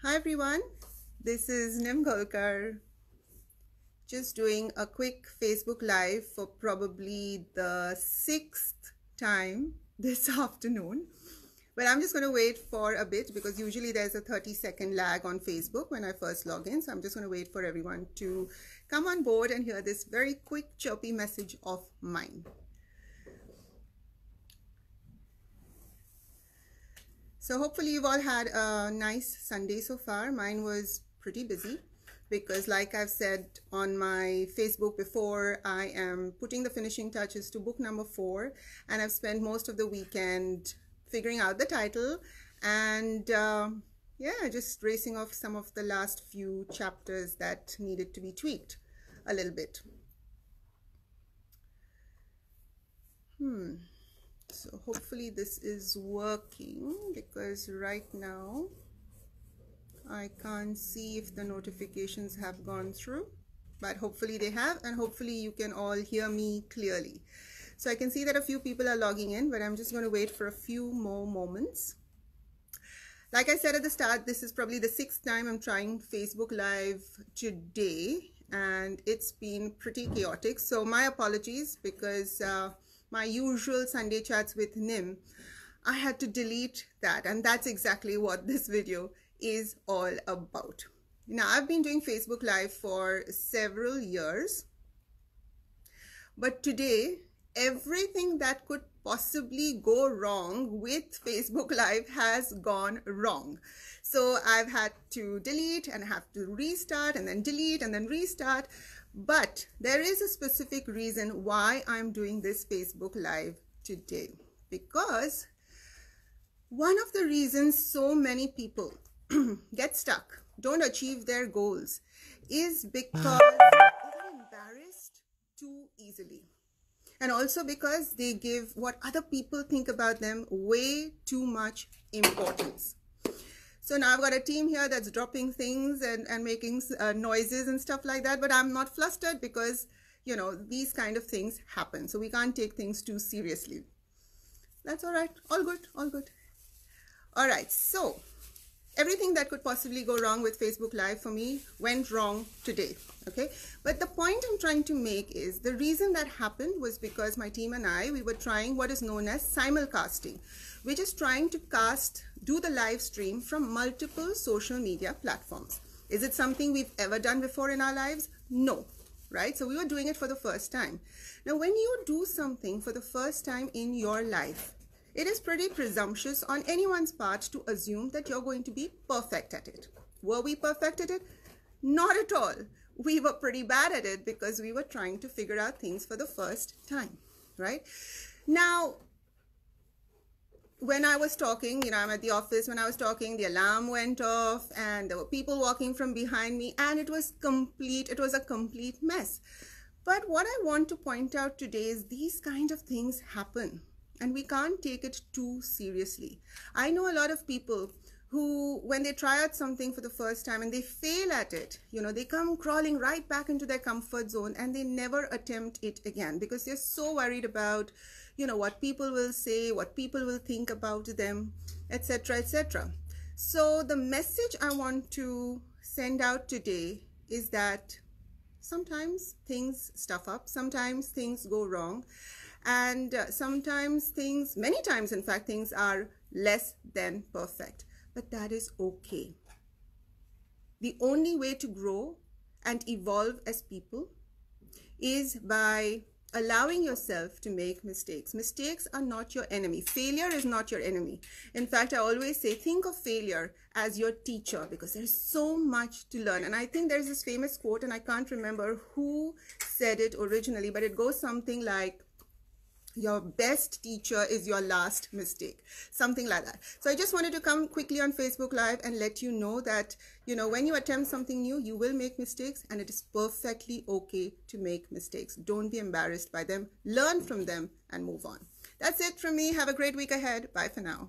Hi everyone, this is Nim Golkar, just doing a quick Facebook Live for probably the 6th time this afternoon. But I'm just going to wait for a bit because usually there's a 30-second lag on Facebook when I first log in. So I'm just going to wait for everyone to come on board and hear this very quick chirpy message of mine. So hopefully you've all had a nice Sunday so far. Mine was pretty busy because, like I've said on my Facebook before, I am putting the finishing touches to book number 4, and I've spent most of the weekend figuring out the title and just racing off some of the last few chapters that needed to be tweaked a little bit. So hopefully this is working because right now I can't see if the notifications have gone through, but hopefully they have, and hopefully you can all hear me clearly. So I can see that a few people are logging in, but I'm just going to wait for a few more moments. Like I said at the start, this is probably the 6th time I'm trying Facebook Live today, and it's been pretty chaotic. So my apologies because my usual Sunday chats with Nim, I had to delete that, and that's exactly what this video is all about. Now, I've been doing Facebook Live for several years, but today everything that could possibly go wrong with Facebook Live has gone wrong. So I've had to delete and have to restart and then delete and then restart. But there is a specific reason why I'm doing this Facebook Live today. Because one of the reasons so many people get stuck, don't achieve their goals, is because they get embarrassed too easily. And also because they give what other people think about them way too much importance. So now I've got a team here that's dropping things and making noises and stuff like that, but I'm not flustered because, you know, these kind of things happen. So we can't take things too seriously. That's all right. All good. All good. All right. So everything that could possibly go wrong with Facebook Live for me went wrong today. Okay. But the point I'm trying to make is the reason that happened was because my team and we were trying what is known as simulcasting. We're just trying to do the live stream from multiple social media platforms. Is it something we've ever done before in our lives? No, right? So we were doing it for the first time. Now, when you do something for the first time in your life, it is pretty presumptuous on anyone's part to assume that you're going to be perfect at it. Were we perfect at it? Not at all. We were pretty bad at it because we were trying to figure out things for the first time, right? Now, when I was talking, you know, I'm at the office, when I was talking, the alarm went off and there were people walking from behind me, and it was a complete mess. But what I want to point out today is these kind of things happen and we can't take it too seriously. I know a lot of people who, when they try out something for the first time and they fail at it, you know, they come crawling right back into their comfort zone and they never attempt it again because they're so worried about, you know, what people will say, what people will think about them, etc., etc. So the message I want to send out today is that sometimes things stuff up, sometimes things go wrong, and sometimes things, many times in fact, things are less than perfect. But that is okay. The only way to grow and evolve as people is by allowing yourself to make mistakes. Mistakes are not your enemy. Failure is not your enemy. In fact, I always say, think of failure as your teacher because there's so much to learn. And I think there's this famous quote, and I can't remember who said it originally, but it goes something like, your best teacher is your last mistake, something like that. So I just wanted to come quickly on Facebook Live and let you know that, you know, when you attempt something new, you will make mistakes, and it is perfectly okay to make mistakes. Don't be embarrassed by them. Learn from them and move on. That's it from me. Have a great week ahead. Bye for now.